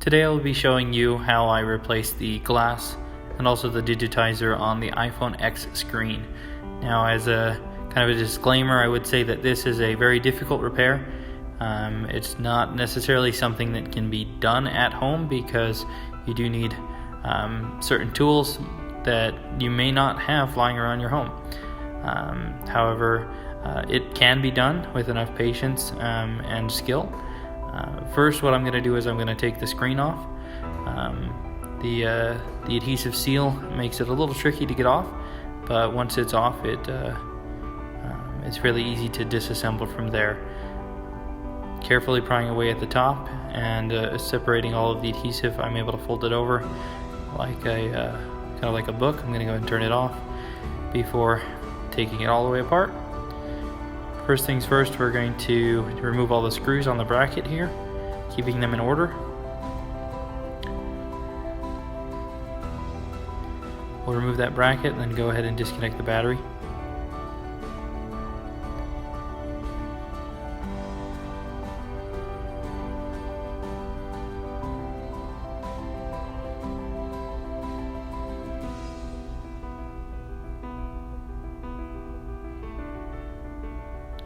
Today I'll be showing you how I replaced the glass and also the digitizer on the iPhone X screen. Now, as a kind of a disclaimer, I would say that this is a very difficult repair. It's not necessarily something that can be done at home because you do need certain tools that you may not have lying around your home. However, it can be done with enough patience and skill. First, what I'm going to do is I'm going to take the screen off. The adhesive seal makes it a little tricky to get off, but once it's off, it's really easy to disassemble from there. Carefully prying away at the top and separating all of the adhesive, I'm able to fold it over like a kind of like a book. I'm going to go ahead and turn it off before taking it all the way apart. First things first, we're going to remove all the screws on the bracket here, keeping them in order. We'll remove that bracket and then go ahead and disconnect the battery.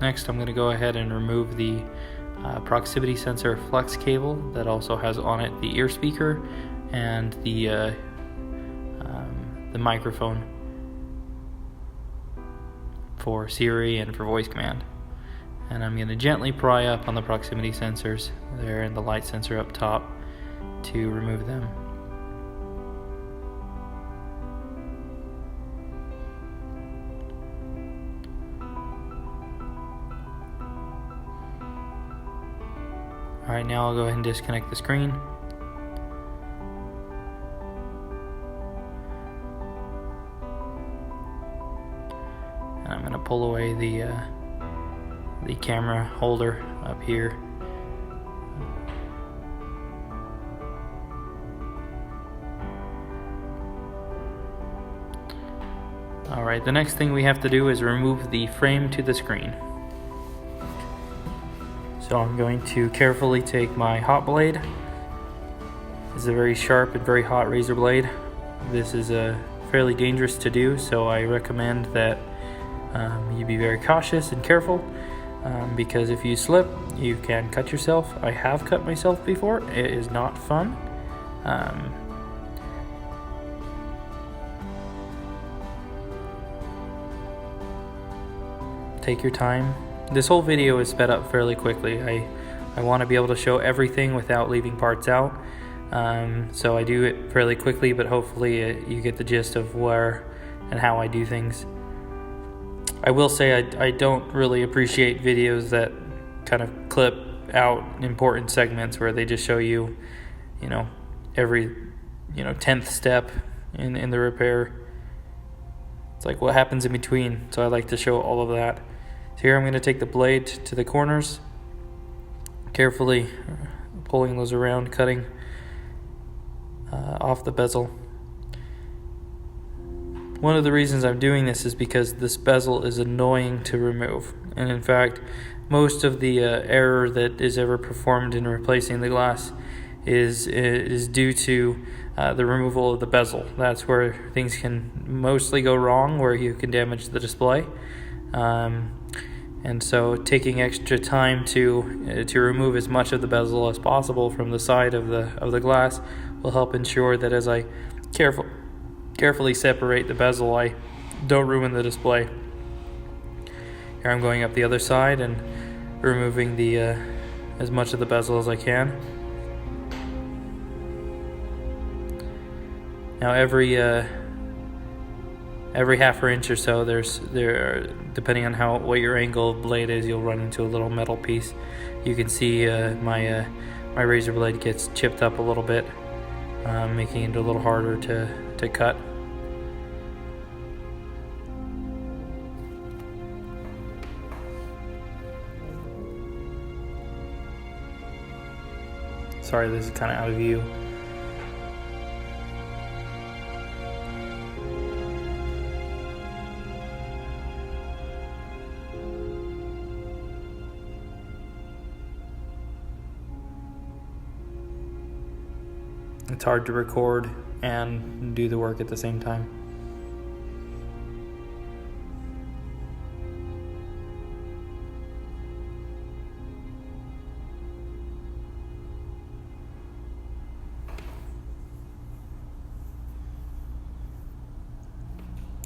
Next, I'm going to go ahead and remove the proximity sensor flex cable that also has on it the ear speaker and the microphone for Siri and for voice command. And I'm going to gently pry up on the proximity sensors there and the light sensor up top to remove them. Alright, now I'll go ahead and disconnect the screen. And I'm going to pull away the camera holder up here. Alright, the next thing we have to do is remove the frame to the screen. So I'm going to carefully take my hot blade. This is a very sharp and very hot razor blade. This is fairly dangerous to do, so I recommend that you be very cautious and careful because if you slip, you can cut yourself. I have cut myself before. It is not fun. Take your time. This whole video is sped up fairly quickly. I want to be able to show everything without leaving parts out. So I do it fairly quickly, but hopefully you get the gist of where and how I do things. I will say I don't really appreciate videos that kind of clip out important segments where they just show you, every, 10th step in the repair. It's like what happens in between. So I like to show all of that. So here I'm going to take the blade to the corners, carefully pulling those around, cutting off the bezel. One of the reasons I'm doing this is because this bezel is annoying to remove. And in fact, most of the error that is ever performed in replacing the glass is due to the removal of the bezel. That's where things can mostly go wrong, where you can damage the display. And so taking extra time to remove as much of the bezel as possible from the side of the glass will help ensure that as I carefully separate the bezel, I don't ruin the display. Here I'm going up the other side and removing the as much of the bezel as I can. Now every half inch or so, depending on what your angle of blade is, you'll run into a little metal piece. You can see my razor blade gets chipped up a little bit, making it a little harder to cut. Sorry, this is kind of out of view. it's hard to record and do the work at the same time.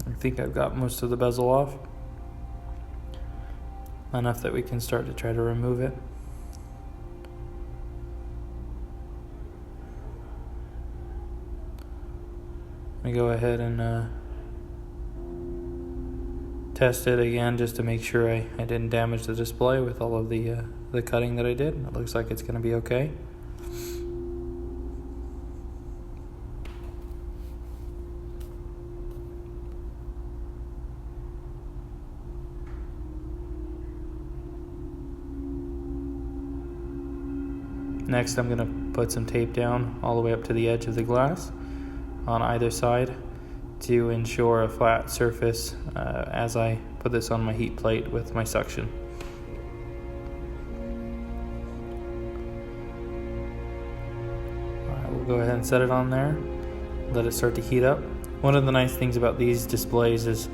I think I've got most of the bezel off, enough that we can start to try to remove it. I go ahead and test it again just to make sure I didn't damage the display with all of the cutting that I did. It looks like it's going to be okay. Next, I'm going to put some tape down all the way up to the edge of the glass on either side to ensure a flat surface as I put this on my heat plate with my suction. We'll go ahead and set it on there, let it start to heat up. One of the nice things about these displays is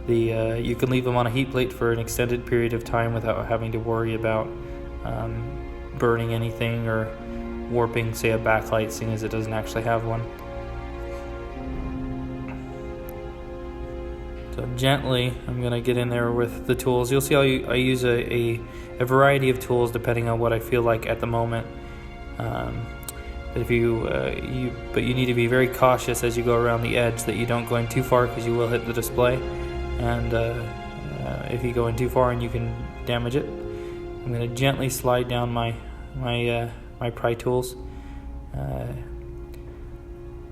you can leave them on a heat plate for an extended period of time without having to worry about burning anything or warping, say, a backlight, seeing as it doesn't actually have one. So gently, I'm going to get in there with the tools. You'll see I use a variety of tools depending on what I feel like at the moment. But if you need to be very cautious as you go around the edge that you don't go in too far, because you will hit the display. And if you go in too far and you can damage it. I'm going to gently slide down my pry tools.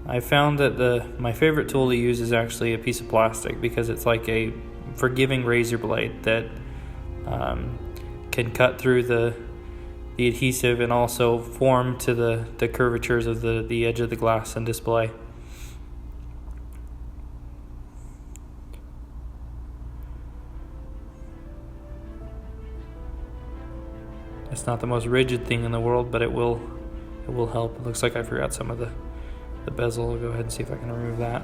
I found that my favorite tool to use is actually a piece of plastic, because it's like a forgiving razor blade that can cut through the adhesive and also form to the curvatures of the edge of the glass and display. It's not the most rigid thing in the world, but it will help. It looks like I forgot some of the bezel. I'll go ahead and see if I can remove that.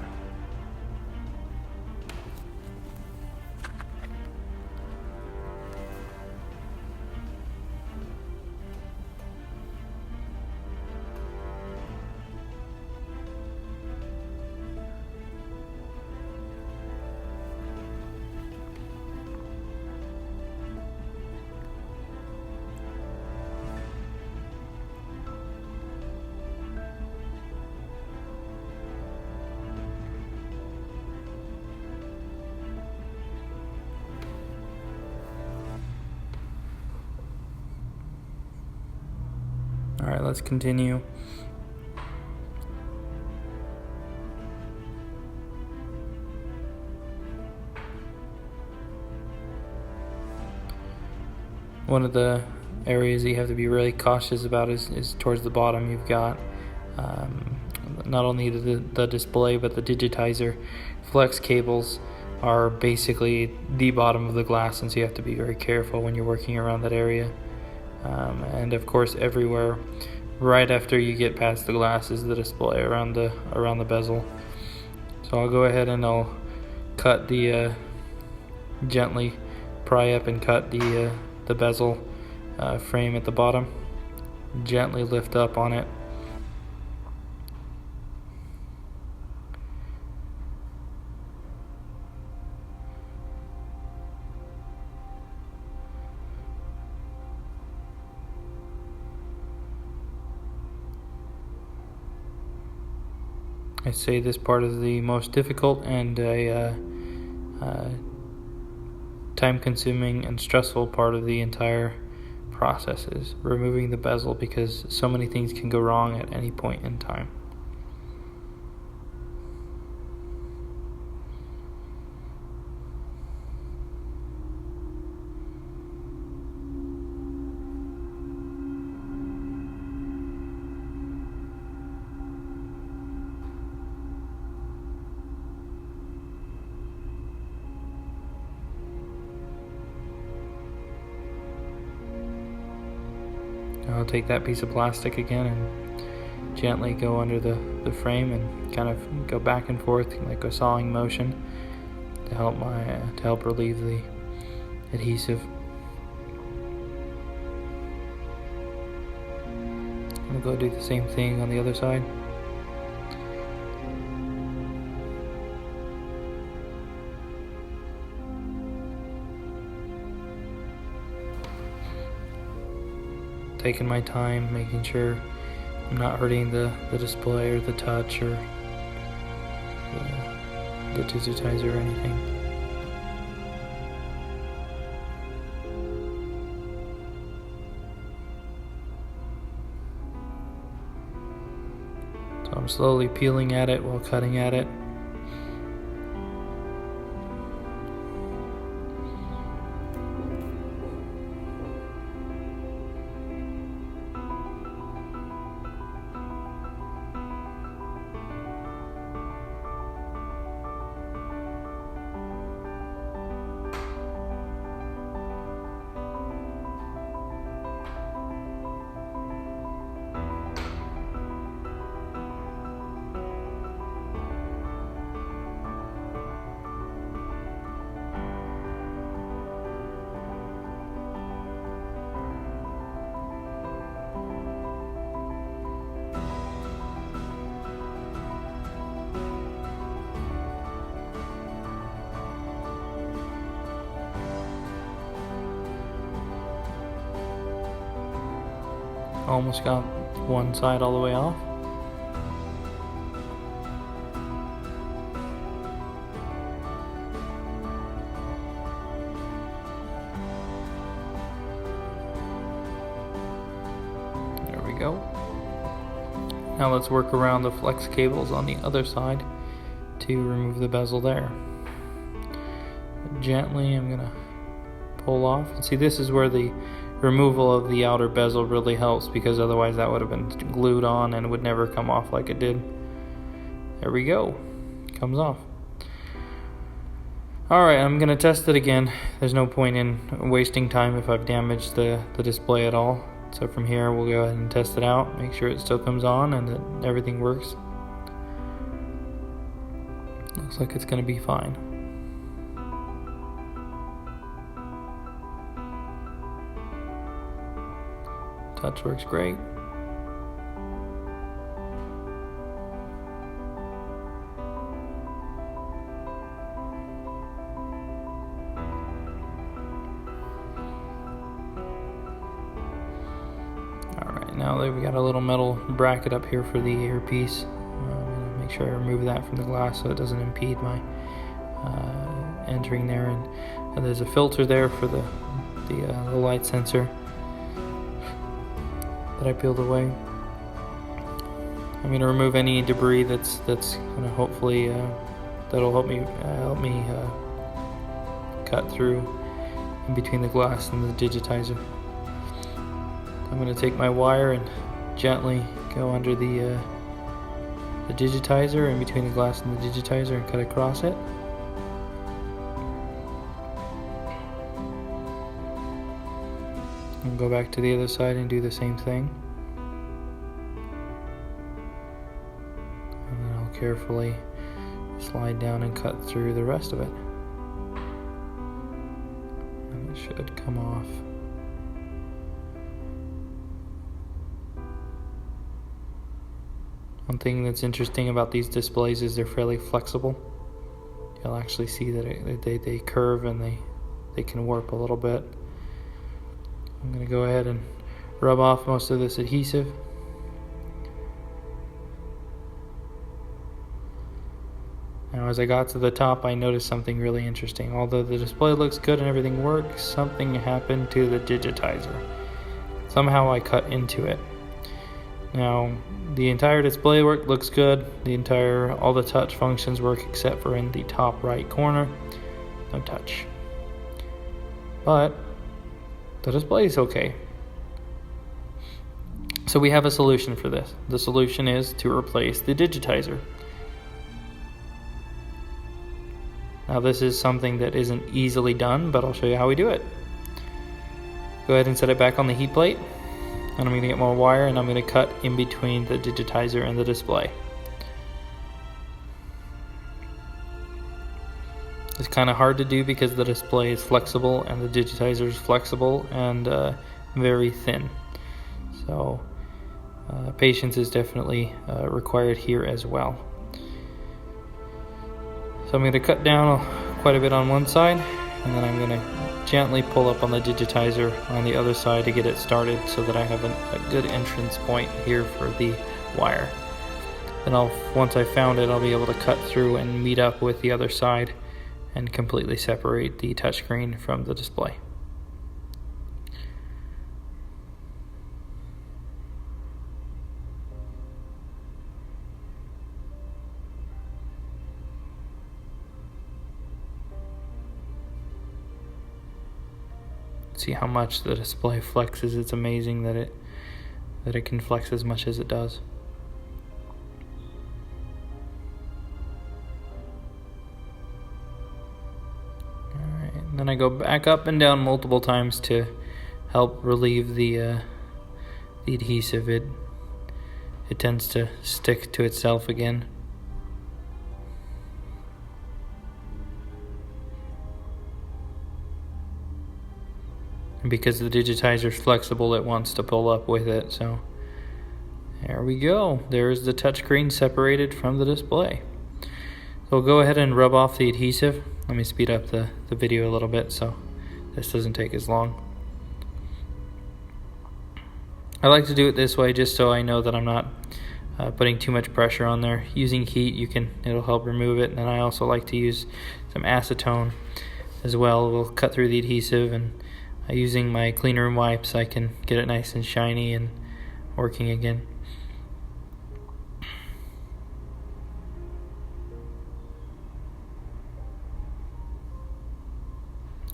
All right, let's continue. One of the areas that you have to be really cautious about is towards the bottom. You've got not only the display, but the digitizer flex cables are basically the bottom of the glass, and so you have to be very careful when you're working around that area. And of course, everywhere right after you get past the glass is the display around the bezel. So I'll go ahead and I'll cut gently pry up and cut the bezel frame at the bottom. Gently lift up on it. I say this part is the most difficult and time-consuming and stressful part of the entire process is removing the bezel, because so many things can go wrong at any point in time. I'll take that piece of plastic again and gently go under the frame and kind of go back and forth like a sawing motion to help relieve the adhesive. I'm going to go do the same thing on the other side. Taking my time, making sure I'm not hurting the display or the touch or the digitizer or anything. So I'm slowly peeling at it while cutting at it. Almost got one side all the way off. There we go. Now let's work around the flex cables on the other side to remove the bezel there. Gently, I'm gonna pull off. And see, this is where the removal of the outer bezel really helps, because otherwise that would have been glued on and would never come off like it did. There we go. Comes off. Alright, I'm going to test it again. There's no point in wasting time if I've damaged the display at all. So from here we'll go ahead and test it out, make sure it still comes on and that everything works. Looks like it's going to be fine. Touch works great. Alright, now that we got a little metal bracket up here for the earpiece, I'm going to make sure I remove that from the glass so it doesn't impede my entering there. And there's a filter there for the light sensor that I peeled away. I'm going to remove any debris that's going to hopefully that'll help me cut through in between the glass and the digitizer. I'm going to take my wire and gently go under the digitizer, in between the glass and the digitizer, and cut across it. And go back to the other side and do the same thing. And then I'll carefully slide down and cut through the rest of it. And it should come off. One thing that's interesting about these displays is they're fairly flexible. You'll actually see that they curve and they can warp a little bit. I'm going to go ahead and rub off most of this adhesive. Now as I got to the top, I noticed something really interesting. Although the display looks good and everything works, something happened to the digitizer. Somehow I cut into it. Now the entire display looks good. All the touch functions work except for in the top right corner. No touch. But the display is okay. So we have a solution for this. The solution is to replace the digitizer. Now this is something that isn't easily done, but I'll show you how we do it. Go ahead and set it back on the heat plate. and I'm going to get my wire and I'm going to cut in between the digitizer and the display. It's kind of hard to do because the display is flexible and the digitizer is flexible and very thin. So patience is definitely required here as well. So I'm going to cut down quite a bit on one side, and then I'm going to gently pull up on the digitizer on the other side to get it started so that I have a good entrance point here for the wire. Then once I've found it, I'll be able to cut through and meet up with the other side and completely separate the touchscreen from the display. See how much the display flexes. It's amazing that it can flex as much as it does. Alright, then I go back up and down multiple times to help relieve the adhesive. It tends to stick to itself again. And because the digitizer is flexible, it wants to pull up with it. So there we go. There's the touchscreen separated from the display. So we'll go ahead and rub off the adhesive. Let me speed up the video a little bit so this doesn't take as long. I like to do it this way just so I know that I'm not putting too much pressure on there. Using heat, it'll help remove it. And then I also like to use some acetone as well. We'll cut through the adhesive, and using my clean room wipes, I can get it nice and shiny and working again.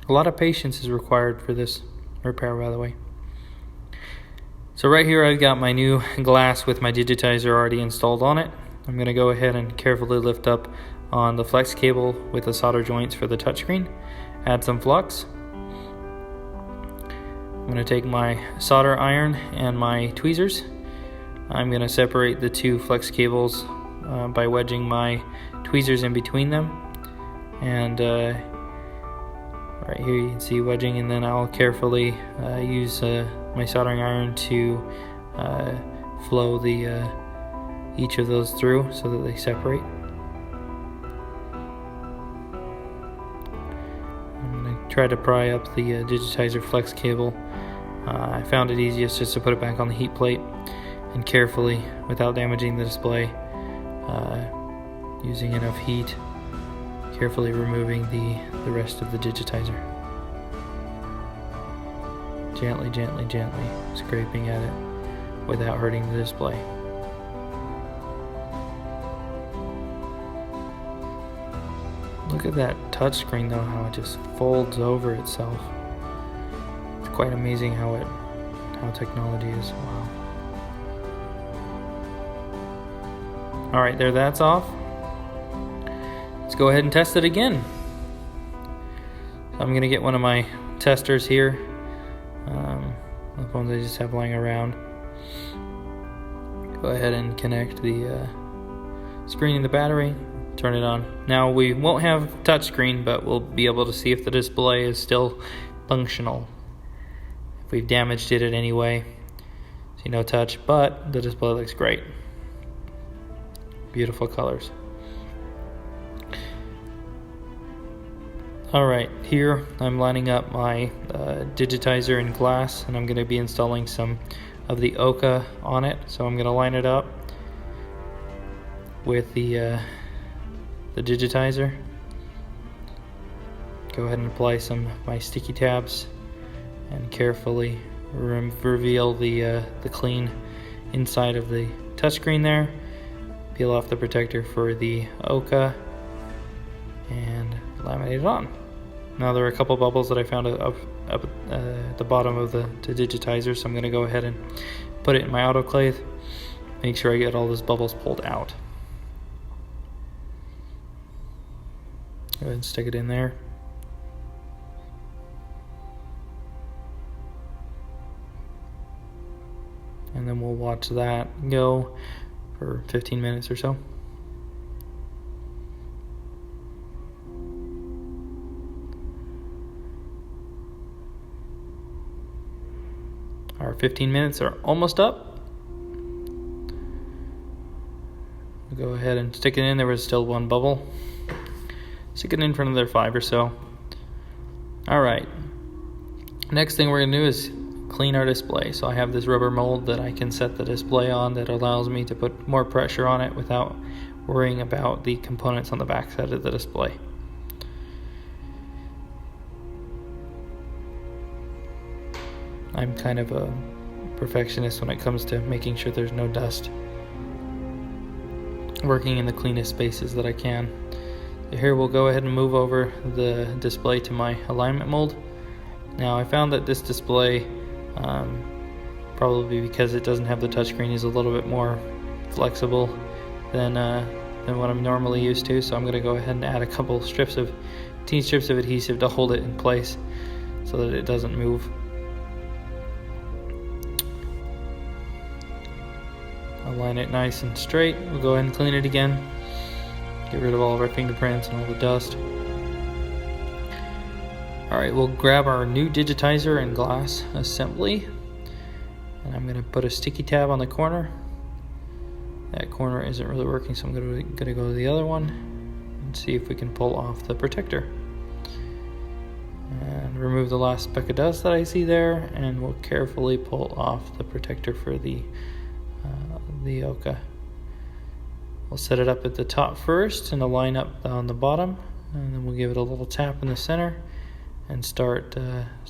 A lot of patience is required for this repair, by the way. So right here I've got my new glass with my digitizer already installed on it. I'm going to go ahead and carefully lift up on the flex cable with the solder joints for the touchscreen, add some flux. I'm going to take my solder iron and my tweezers. I'm going to separate the two flex cables by wedging my tweezers in between them. And right here you can see wedging, and then I'll carefully use my soldering iron to flow each of those through so that they separate. I'm going to try to pry up the digitizer flex cable. I found it easiest just to put it back on the heat plate and carefully, without damaging the display, using enough heat, carefully removing the rest of the digitizer. Gently, gently, gently scraping at it without hurting the display. Look at that touchscreen though, how it just folds over itself. It's quite amazing how technology is. Wow. Alright, that's off. Let's go ahead and test it again. So I'm going to get one of my testers here. The ones I just have lying around. Go ahead and connect the screen and the battery. Turn it on. Now we won't have touchscreen, but we'll be able to see if the display is still functional. If we've damaged it in any way. See, no touch, but the display looks great. Beautiful colors. Alright, here I'm lining up my digitizer in glass, and I'm going to be installing some of the Oka on it. So I'm going to line it up with the digitizer. Go ahead and apply some of my sticky tabs and carefully reveal the clean inside of the touchscreen there. Peel off the protector for the Oka and laminate it on. Now there are a couple bubbles that I found up at the bottom of the digitizer, so I'm going to go ahead and put it in my autoclave. Make sure I get all those bubbles pulled out. Go ahead and stick it in there. we'll watch that go for 15 minutes or so. Our 15 minutes are almost up. We'll go ahead and stick it in. There was still one bubble. Stick it in for another 5 or so. Alright. Next thing we're going to do is clean our display. So I have this rubber mold that I can set the display on that allows me to put more pressure on it without worrying about the components on the back side of the display. I'm kind of a perfectionist when it comes to making sure there's no dust. Working in the cleanest spaces that I can. So here we'll go ahead and move over the display to my alignment mold. Now I found that this display, probably because it doesn't have the touchscreen, is a little bit more flexible than what I'm normally used to. So I'm going to go ahead and add a couple teen strips of adhesive to hold it in place so that it doesn't move. Align it nice and straight. We'll go ahead and clean it again. Get rid of all of our fingerprints and all the dust. Alright, we'll grab our new digitizer and glass assembly. And I'm going to put a sticky tab on the corner. That corner isn't really working, so I'm going to go to the other one and see if we can pull off the protector. And remove the last speck of dust that I see there, and we'll carefully pull off the protector for the Oka. We'll set it up at the top first and align up on the bottom, and then we'll give it a little tap in the center and start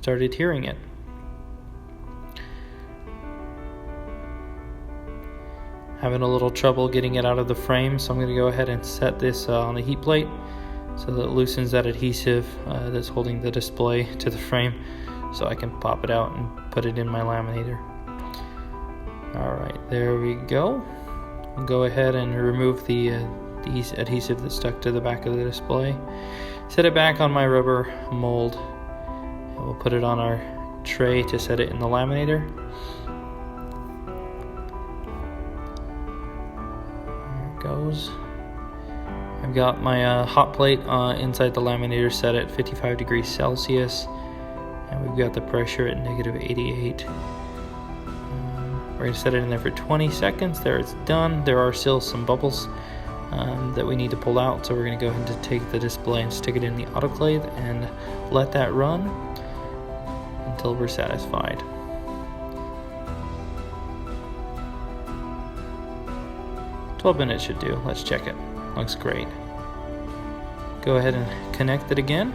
adhering it. Having a little trouble getting it out of the frame, so I'm going to go ahead and set this on the heat plate so that it loosens that adhesive that's holding the display to the frame, so I can pop it out and put it in my laminator. Alright, there we go. We'll go ahead and remove the adhesive that's stuck to the back of the display. Set it back on my rubber mold. And we'll put it on our tray to set it in the laminator. There it goes. I've got my hot plate inside the laminator set at 55 degrees Celsius. And we've got the pressure at -88. We're going to set it in there for 20 seconds. There, it's done. There are still some bubbles that we need to pull out, so we're going to go ahead and take the display and stick it in the autoclave and let that run until we're satisfied. "12 minutes should do. Let's check it. Looks great." Go ahead and connect it again.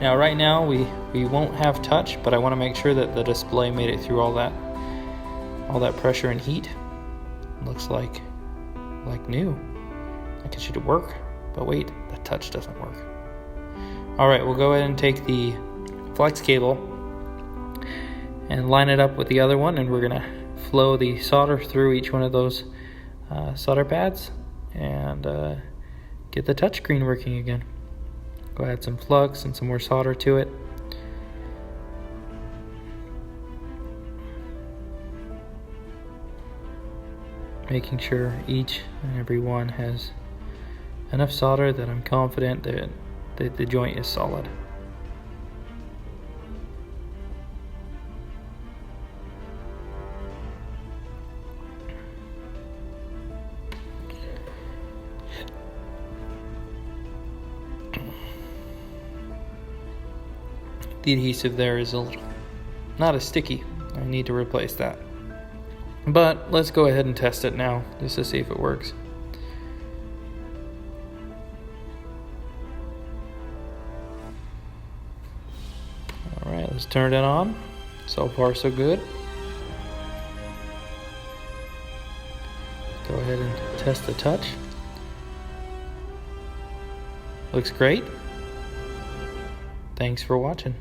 Now right now we won't have touch, but I want to make sure that the display made it through all that pressure and heat. Looks like new. Like it should work, but wait, the touch doesn't work. Alright, we'll go ahead and take the flex cable and line it up with the other one, and we're going to flow the solder through each one of those solder pads and get the touchscreen working again. Go add some flux and some more solder to it. Making sure each and every one has enough solder that I'm confident that the joint is solid. The adhesive there is not as sticky. I need to replace that. But let's go ahead and test it now, just to see if it works. Alright, let's turn it on. So far so good. Go ahead and test the touch. Looks great. Thanks for watching.